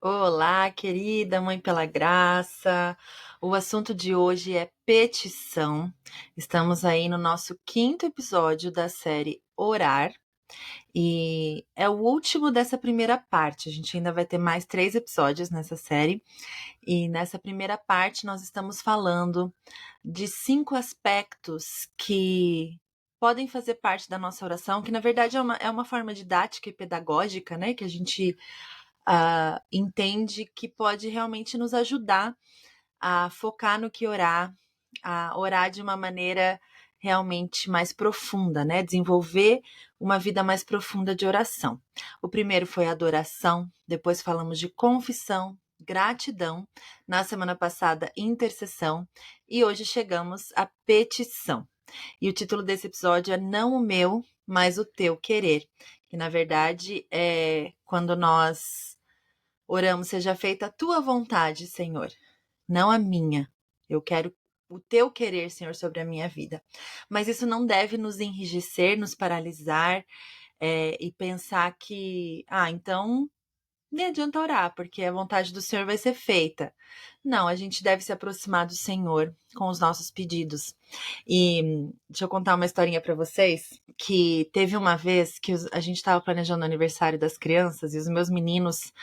Olá, querida Mãe pela Graça. O assunto de hoje é petição. Estamos aí no nosso quinto episódio da série Orar e é o último dessa primeira parte. A gente ainda vai ter mais 3 episódios nessa série e nessa primeira parte nós estamos falando de 5 aspectos que podem fazer parte da nossa oração, que na verdade é uma forma didática e pedagógica, né? Que a gente entende que pode realmente nos ajudar a focar no que orar, a orar de uma maneira realmente mais profunda, né? Desenvolver uma vida mais profunda de oração. O primeiro foi a adoração, depois falamos de confissão, gratidão, na semana passada, intercessão, e hoje chegamos à petição. E o título desse episódio é Não o Meu, mas o Teu Querer, que na verdade é quando nós oramos, seja feita a tua vontade, Senhor, não a minha. Eu quero o teu querer, Senhor, sobre a minha vida. Mas isso não deve nos enrijecer, nos paralisar, e pensar que, então nem adianta orar, porque a vontade do Senhor vai ser feita. Não, a gente deve se aproximar do Senhor com os nossos pedidos. E deixa eu contar uma historinha para vocês, que teve uma vez que a gente estava planejando o aniversário das crianças e os meus meninos,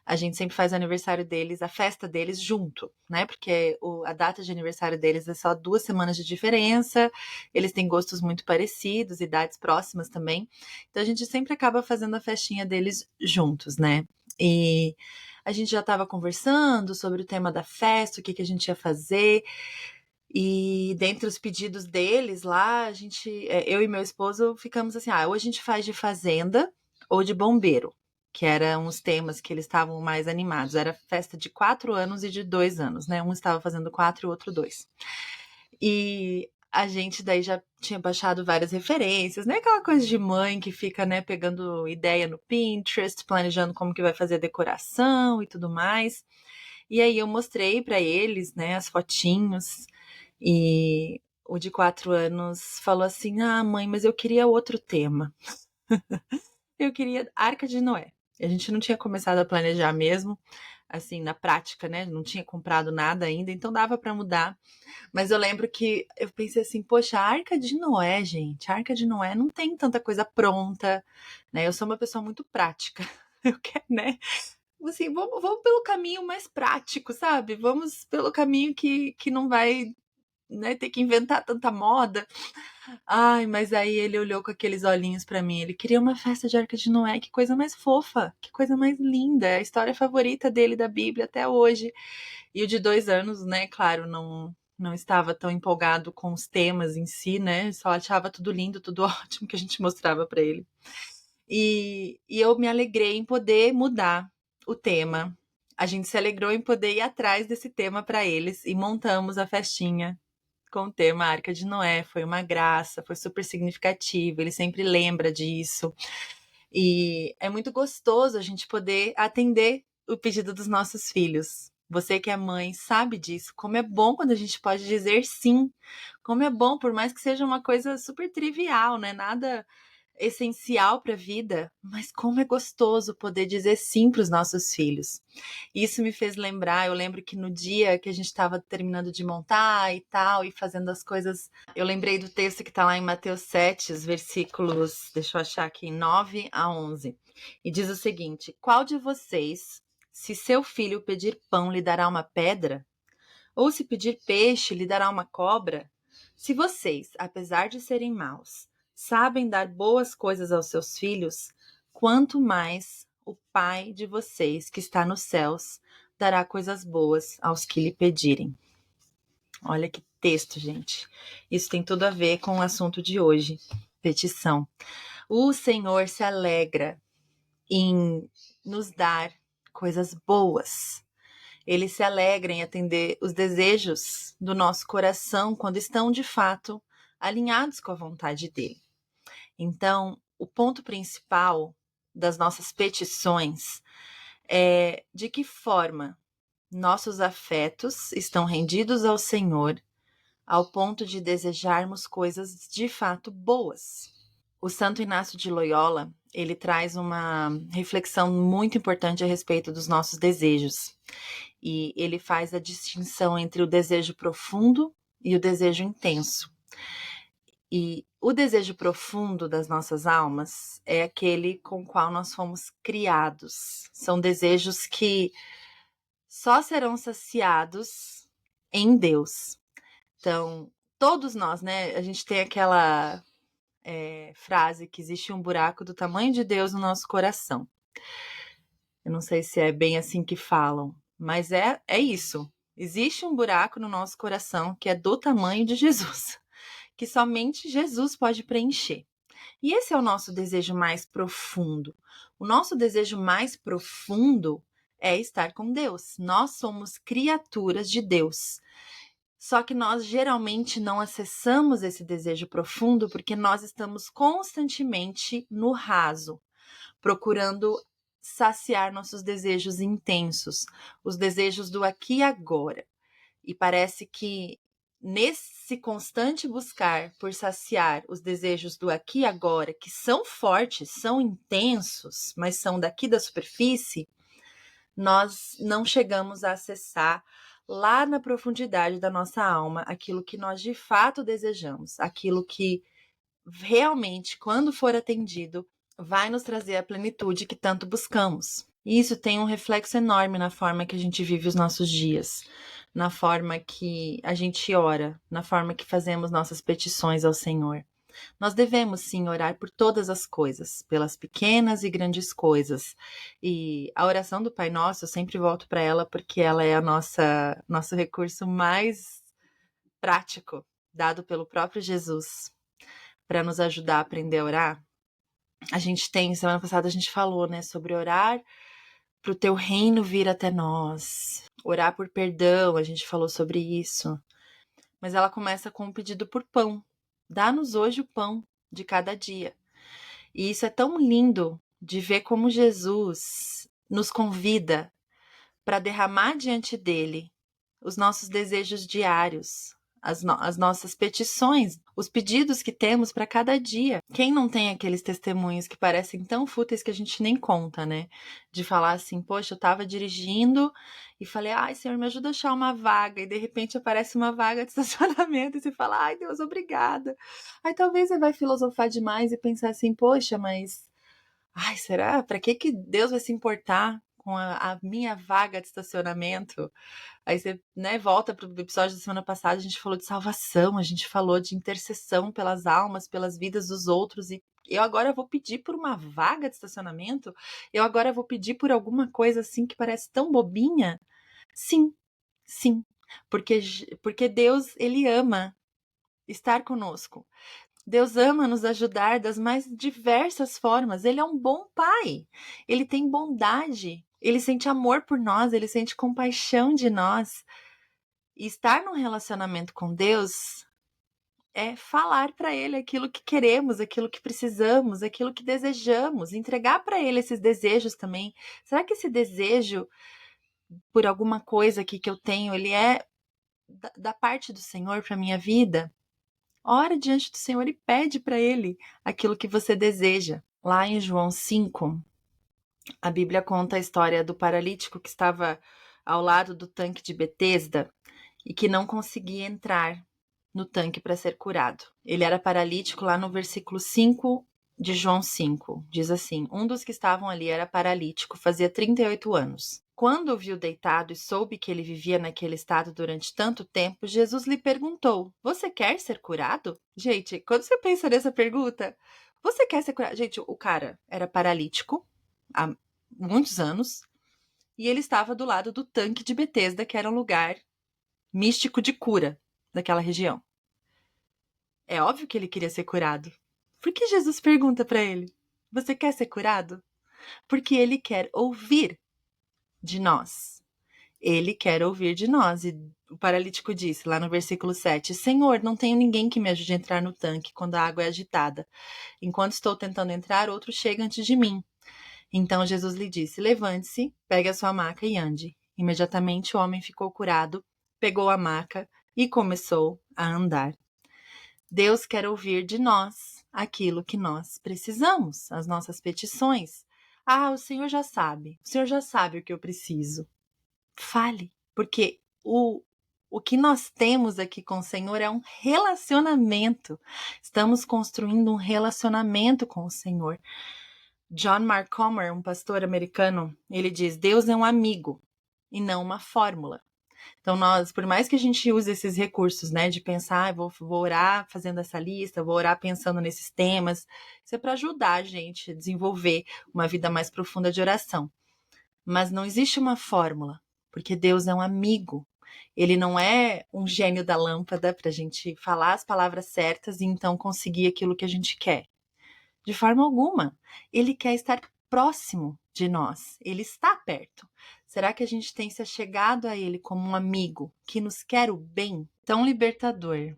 a gente sempre faz o aniversário deles, a festa deles junto, né? Porque a data de aniversário deles é só 2 semanas de diferença, eles têm gostos muito parecidos, idades próximas também. Então a gente sempre acaba fazendo a festinha deles juntos, né? E a gente já estava conversando sobre o tema da festa, o que a gente ia fazer. E dentre os pedidos deles lá, eu e meu esposo ficamos assim, ou a gente faz de fazenda ou de bombeiro, que eram os temas que eles estavam mais animados. Era festa de 4 anos e de 2 anos, né? Um estava fazendo 4 e o outro 2. E a gente daí já tinha baixado várias referências, né? Aquela coisa de mãe que fica, né, pegando ideia no Pinterest, planejando como que vai fazer a decoração e tudo mais. E aí eu mostrei para eles, né, as fotinhos, e o de 4 anos falou assim: "Ah, mãe, mas eu queria outro tema. Eu queria Arca de Noé". A gente não tinha começado a planejar mesmo, assim, na prática, né? Não tinha comprado nada ainda, então dava para mudar. Mas eu lembro que eu pensei assim: poxa, a Arca de Noé, gente, a Arca de Noé não tem tanta coisa pronta, né? Eu sou uma pessoa muito prática. Eu quero, né? Assim, vamos pelo caminho mais prático, sabe? Vamos pelo caminho que não vai, né, ter que inventar tanta moda. Ai, mas aí ele olhou com aqueles olhinhos pra mim. Ele queria uma festa de Arca de Noé. Que coisa mais fofa, que coisa mais linda. É a história favorita dele da Bíblia até hoje. E o de 2 anos, né, claro, não estava tão empolgado com os temas em si, né? Só achava tudo lindo, tudo ótimo que a gente mostrava pra ele. E eu me alegrei em poder mudar o tema. A gente se alegrou em poder ir atrás desse tema para eles e montamos a festinha com o tema Arca de Noé. Foi uma graça, foi super significativo. Ele sempre lembra disso. E é muito gostoso a gente poder atender o pedido dos nossos filhos. Você que é mãe sabe disso. Como é bom quando a gente pode dizer sim. Como é bom, por mais que seja uma coisa super trivial, né? Nada essencial para a vida, mas como é gostoso poder dizer sim para os nossos filhos. Isso me fez lembrar, eu lembro que no dia que a gente estava terminando de montar e tal, e fazendo as coisas, eu lembrei do texto que está lá em Mateus 7, os versículos, deixa eu achar aqui, 9 a 11. E diz o seguinte: qual de vocês, se seu filho pedir pão, lhe dará uma pedra? Ou se pedir peixe, lhe dará uma cobra? Se vocês, apesar de serem maus, sabem dar boas coisas aos seus filhos, quanto mais o Pai de vocês, que está nos céus, dará coisas boas aos que lhe pedirem. Olha que texto, gente. Isso tem tudo a ver com o assunto de hoje, petição. O Senhor se alegra em nos dar coisas boas. Ele se alegra em atender os desejos do nosso coração quando estão, de fato, alinhados com a vontade dele. Então, o ponto principal das nossas petições é de que forma nossos afetos estão rendidos ao Senhor ao ponto de desejarmos coisas de fato boas. O Santo Inácio de Loyola, ele traz uma reflexão muito importante a respeito dos nossos desejos. E ele faz a distinção entre o desejo profundo e o desejo intenso. E o desejo profundo das nossas almas é aquele com o qual nós fomos criados. São desejos que só serão saciados em Deus. Então, todos nós, né? A gente tem aquela frase que existe um buraco do tamanho de Deus no nosso coração. Eu não sei se é bem assim que falam, mas é isso. Existe um buraco no nosso coração que é do tamanho de Jesus, que somente Jesus pode preencher. E esse é o nosso desejo mais profundo. O nosso desejo mais profundo é estar com Deus. Nós somos criaturas de Deus. Só que nós geralmente não acessamos esse desejo profundo porque nós estamos constantemente no raso, procurando saciar nossos desejos intensos, os desejos do aqui e agora. E parece que nesse constante buscar por saciar os desejos do aqui e agora, que são fortes, são intensos, mas são daqui da superfície, nós não chegamos a acessar lá na profundidade da nossa alma aquilo que nós de fato desejamos, aquilo que realmente, quando for atendido, vai nos trazer a plenitude que tanto buscamos. E isso tem um reflexo enorme na forma que a gente vive os nossos dias, na forma que a gente ora, na forma que fazemos nossas petições ao Senhor. Nós devemos sim orar por todas as coisas, pelas pequenas e grandes coisas. E a oração do Pai Nosso, eu sempre volto para ela porque ela é a nosso recurso mais prático, dado pelo próprio Jesus, para nos ajudar a aprender a orar. A gente tem, semana passada a gente falou, né, sobre orar para o teu reino vir até nós, orar por perdão, a gente falou sobre isso. Mas ela começa com um pedido por pão. Dá-nos hoje o pão de cada dia. E isso é tão lindo de ver como Jesus nos convida para derramar diante dele os nossos desejos diários, as nossas petições, os pedidos que temos para cada dia. Quem não tem aqueles testemunhos que parecem tão fúteis que a gente nem conta, né? De falar assim, poxa, eu estava dirigindo e falei, ai, Senhor, me ajuda a achar uma vaga. E de repente aparece uma vaga de estacionamento e você fala, ai, Deus, obrigada. Aí talvez você vai filosofar demais e pensar assim, poxa, mas ai, será? Para que Deus vai se importar com a minha vaga de estacionamento? Aí você, né, volta para o episódio da semana passada, a gente falou de salvação, a gente falou de intercessão pelas almas, pelas vidas dos outros, e eu agora vou pedir por uma vaga de estacionamento? Eu agora vou pedir por alguma coisa assim que parece tão bobinha? Sim, sim, porque Deus, ele ama estar conosco. Deus ama nos ajudar das mais diversas formas. Ele é um bom pai. Ele tem bondade. Ele sente amor por nós. Ele sente compaixão de nós. E estar num relacionamento com Deus é falar para Ele aquilo que queremos, aquilo que precisamos, aquilo que desejamos. Entregar para Ele esses desejos também. Será que esse desejo por alguma coisa aqui que eu tenho, ele é da parte do Senhor para minha vida? Ora diante do Senhor e pede para Ele aquilo que você deseja. Lá em João 5, a Bíblia conta a história do paralítico que estava ao lado do tanque de Betesda e que não conseguia entrar no tanque para ser curado. Ele era paralítico lá no versículo 5 de João 5. Diz assim: um dos que estavam ali era paralítico, fazia 38 anos. Quando o viu deitado e soube que ele vivia naquele estado durante tanto tempo, Jesus lhe perguntou: você quer ser curado? Gente, quando você pensa nessa pergunta, você quer ser curado? Gente, o cara era paralítico há muitos anos e ele estava do lado do tanque de Betesda, que era um lugar místico de cura daquela região. É óbvio que ele queria ser curado. Por que Jesus pergunta para ele: você quer ser curado? Porque ele quer ouvir de nós. Ele quer ouvir de nós. E o paralítico disse lá no versículo 7: Senhor, não tenho ninguém que me ajude a entrar no tanque quando a água é agitada. Enquanto estou tentando entrar, outro chega antes de mim. Então Jesus lhe disse: levante-se, pegue a sua maca e ande. Imediatamente o homem ficou curado, pegou a maca e começou a andar. Deus quer ouvir de nós. aquilo que nós precisamos, as nossas petições. Ah, o Senhor já sabe. O Senhor já sabe o que eu preciso. Fale, porque o que nós temos aqui com o Senhor é um relacionamento. Estamos construindo um relacionamento com o Senhor. John Mark Comer, um pastor americano, ele diz: Deus é um amigo e não uma fórmula. Então, nós, por mais que a gente use esses recursos, né, de pensar, vou orar fazendo essa lista, vou orar pensando nesses temas, isso é para ajudar a gente a desenvolver uma vida mais profunda de oração. Mas não existe uma fórmula, porque Deus é um amigo. Ele não é um gênio da lâmpada para a gente falar as palavras certas e então conseguir aquilo que a gente quer. De forma alguma. Ele quer estar próximo de nós. Ele está perto. Será que a gente tem se achegado a ele como um amigo que nos quer o bem? Tão libertador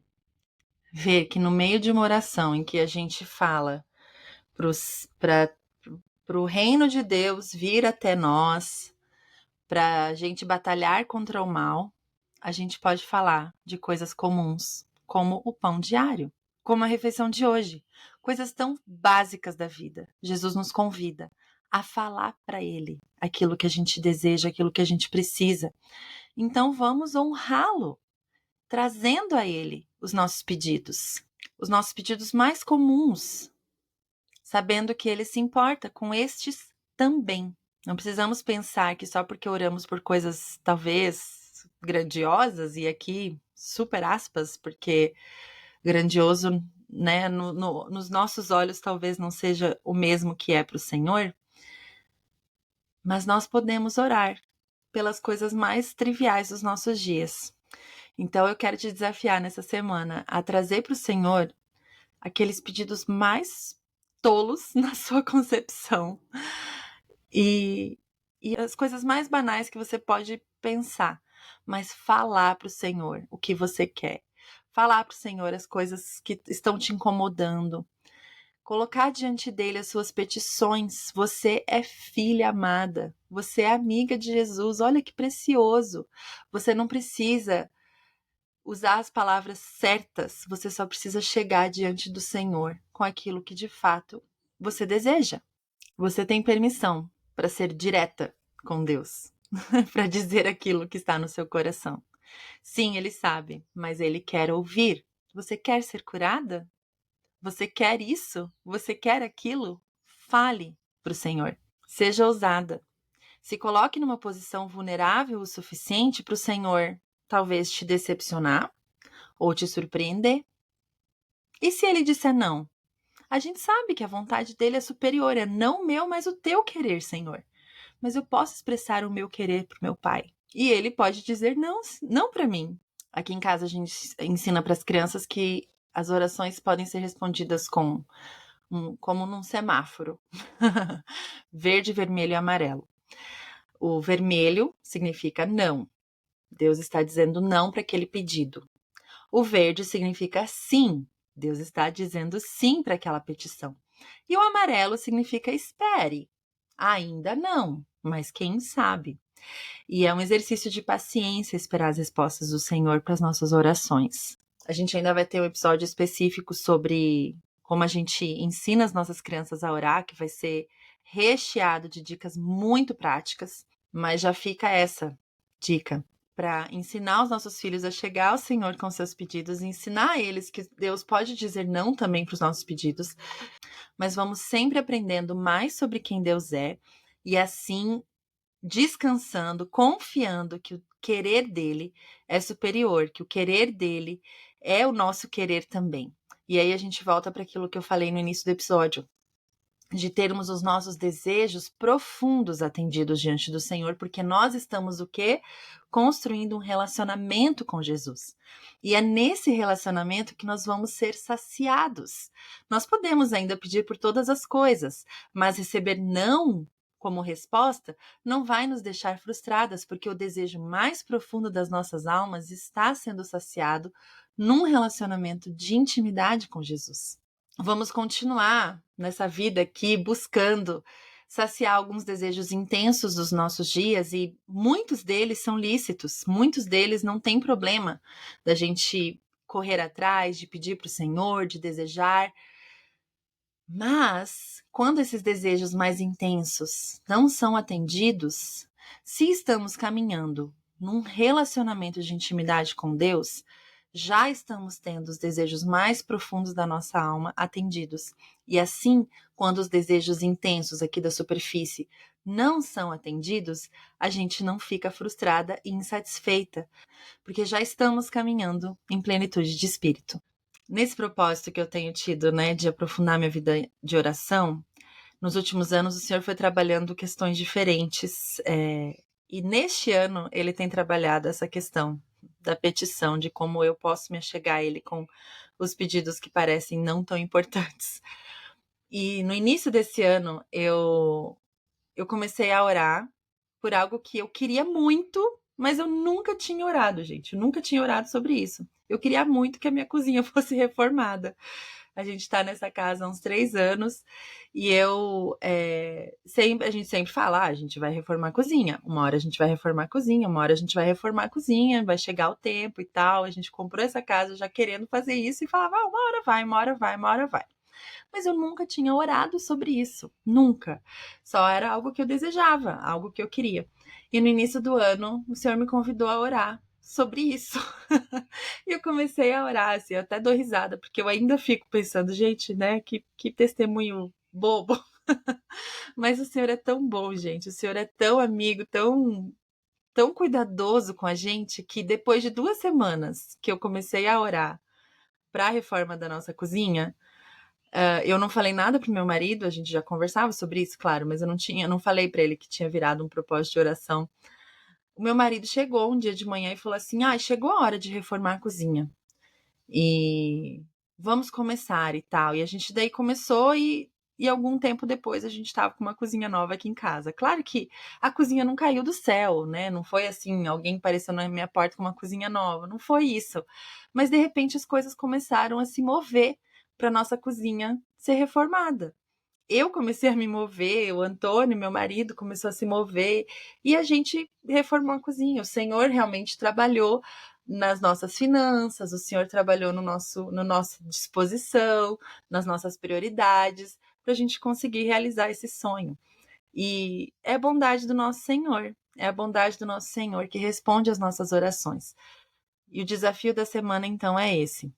ver que no meio de uma oração em que a gente fala para o reino de Deus vir até nós, para a gente batalhar contra o mal, a gente pode falar de coisas comuns, como o pão diário, como a refeição de hoje, coisas tão básicas da vida. Jesus nos convida a falar para Ele aquilo que a gente deseja, aquilo que a gente precisa. Então vamos honrá-lo, trazendo a Ele os nossos pedidos mais comuns, sabendo que Ele se importa com estes também. Não precisamos pensar que só porque oramos por coisas talvez grandiosas, e aqui super aspas, porque grandioso, né, nos nossos olhos talvez não seja o mesmo que é para o Senhor, mas nós podemos orar pelas coisas mais triviais dos nossos dias. Então eu quero te desafiar nessa semana a trazer para o Senhor aqueles pedidos mais tolos na sua concepção e as coisas mais banais que você pode pensar, mas falar para o Senhor o que você quer. Falar para o Senhor as coisas que estão te incomodando. Colocar diante dele as suas petições. Você é filha amada. Você é amiga de Jesus. Olha que precioso. Você não precisa usar as palavras certas. Você só precisa chegar diante do Senhor com aquilo que de fato você deseja. Você tem permissão para ser direta com Deus, para dizer aquilo que está no seu coração. Sim, ele sabe, mas ele quer ouvir. Você quer ser curada? Você quer isso? Você quer aquilo? Fale para o Senhor. Seja ousada. Se coloque numa posição vulnerável o suficiente para o Senhor talvez te decepcionar ou te surpreender. E se ele disser não? A gente sabe que a vontade dele é superior, é não o meu, mas o teu querer, Senhor. Mas eu posso expressar o meu querer para o meu pai. E ele pode dizer não, não para mim. Aqui em casa a gente ensina para as crianças que as orações podem ser respondidas como num semáforo. Verde, vermelho e amarelo. O vermelho significa não. Deus está dizendo não para aquele pedido. O verde significa sim. Deus está dizendo sim para aquela petição. E o amarelo significa espere. Ainda não, mas quem sabe? E é um exercício de paciência esperar as respostas do Senhor para as nossas orações. A gente ainda vai ter um episódio específico sobre como a gente ensina as nossas crianças a orar, que vai ser recheado de dicas muito práticas, mas já fica essa dica para ensinar os nossos filhos a chegar ao Senhor com seus pedidos e ensinar a eles que Deus pode dizer não também para os nossos pedidos, mas vamos sempre aprendendo mais sobre quem Deus é e assim descansando, confiando que o querer dele é superior, que o querer dele é o nosso querer também. E aí a gente volta para aquilo que eu falei no início do episódio, de termos os nossos desejos profundos atendidos diante do Senhor, porque nós estamos o quê? Construindo um relacionamento com Jesus. E é nesse relacionamento que nós vamos ser saciados. Nós podemos ainda pedir por todas as coisas, mas receber não como resposta não vai nos deixar frustradas, porque o desejo mais profundo das nossas almas está sendo saciado num relacionamento de intimidade com Jesus. Vamos continuar nessa vida aqui buscando saciar alguns desejos intensos dos nossos dias e muitos deles são lícitos, muitos deles não tem problema da gente correr atrás, de pedir para o Senhor, de desejar, Mas, quando esses desejos mais intensos não são atendidos, se estamos caminhando num relacionamento de intimidade com Deus, já estamos tendo os desejos mais profundos da nossa alma atendidos. E assim, quando os desejos intensos aqui da superfície não são atendidos, a gente não fica frustrada e insatisfeita, porque já estamos caminhando em plenitude de espírito. Nesse propósito que eu tenho tido, né, de aprofundar minha vida de oração, nos últimos anos o Senhor foi trabalhando questões diferentes, e neste ano ele tem trabalhado essa questão da petição, de como eu posso me achegar a Ele com os pedidos que parecem não tão importantes. E no início desse ano eu comecei a orar por algo que eu queria muito, mas eu nunca tinha orado, gente. Eu nunca tinha orado sobre isso. Eu queria muito que a minha cozinha fosse reformada. A gente tá nessa casa há uns 3 anos e a gente sempre fala, a gente vai reformar a cozinha. Uma hora a gente vai reformar a cozinha, uma hora a gente vai reformar a cozinha, vai chegar o tempo e tal. A gente comprou essa casa já querendo fazer isso e falava, uma hora vai, uma hora vai, uma hora vai. Mas eu nunca tinha orado sobre isso, nunca. Só era algo que eu desejava, algo que eu queria. E no início do ano, o Senhor me convidou a orar sobre isso. E eu comecei a orar, assim, eu até dou risada, porque eu ainda fico pensando, gente, né, que testemunho bobo. Mas o Senhor é tão bom, gente, o Senhor é tão amigo, tão cuidadoso com a gente, que depois de 2 semanas que eu comecei a orar para a reforma da nossa cozinha, eu não falei nada pro meu marido, a gente já conversava sobre isso, claro, mas eu não falei para ele que tinha virado um propósito de oração. O meu marido chegou um dia de manhã e falou assim, chegou a hora de reformar a cozinha. E vamos começar e tal. E a gente daí começou e algum tempo depois a gente estava com uma cozinha nova aqui em casa. Claro que a cozinha não caiu do céu, né? Não foi assim, alguém apareceu na minha porta com uma cozinha nova. Não foi isso. Mas de repente as coisas começaram a se mover para nossa cozinha ser reformada. Eu comecei a me mover, o Antônio, meu marido, começou a se mover e a gente reformou a cozinha. O Senhor realmente trabalhou nas nossas finanças, o Senhor trabalhou no nossa disposição, nas nossas prioridades, para a gente conseguir realizar esse sonho. E é a bondade do nosso Senhor, é a bondade do nosso Senhor que responde às nossas orações. E o desafio da semana, então, é esse.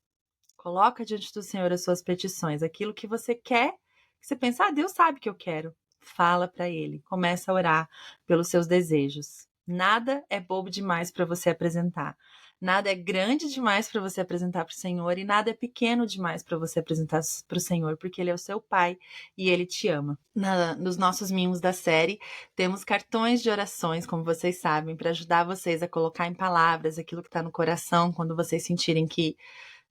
Coloca diante do Senhor as suas petições, aquilo que você quer, que você pensa, Deus sabe que eu quero. Fala para Ele, começa a orar pelos seus desejos. Nada é bobo demais para você apresentar. Nada é grande demais para você apresentar para o Senhor e nada é pequeno demais para você apresentar para o Senhor, porque Ele é o seu Pai e Ele te ama. Nos nossos mimos da série, temos cartões de orações, como vocês sabem, para ajudar vocês a colocar em palavras aquilo que está no coração quando vocês sentirem que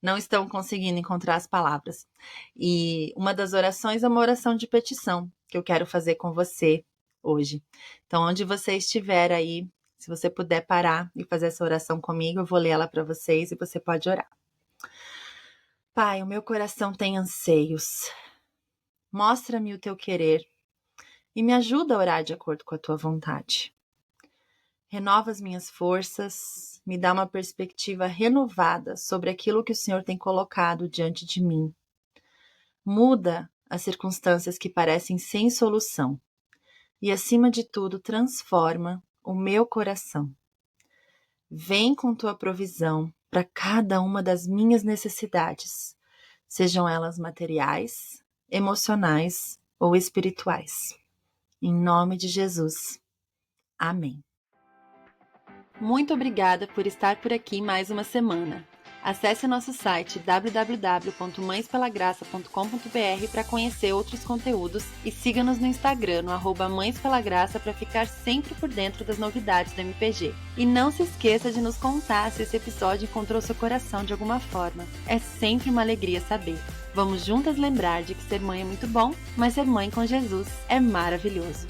não estão conseguindo encontrar as palavras. E uma das orações é uma oração de petição que eu quero fazer com você hoje. Então, onde você estiver aí, se você puder parar e fazer essa oração comigo, eu vou ler ela para vocês e você pode orar. Pai, o meu coração tem anseios. Mostra-me o teu querer e me ajuda a orar de acordo com a tua vontade. Renova as minhas forças, me dá uma perspectiva renovada sobre aquilo que o Senhor tem colocado diante de mim. Muda as circunstâncias que parecem sem solução e, acima de tudo, transforma o meu coração. Vem com tua provisão para cada uma das minhas necessidades, sejam elas materiais, emocionais ou espirituais. Em nome de Jesus. Amém. Muito obrigada por estar por aqui mais uma semana. Acesse nosso site www.mãespelagraça.com.br para conhecer outros conteúdos e siga-nos no Instagram, no @mãespelagraça, para ficar sempre por dentro das novidades do MPG. E não se esqueça de nos contar se esse episódio encontrou seu coração de alguma forma. É sempre uma alegria saber. Vamos juntas lembrar de que ser mãe é muito bom, mas ser mãe com Jesus é maravilhoso.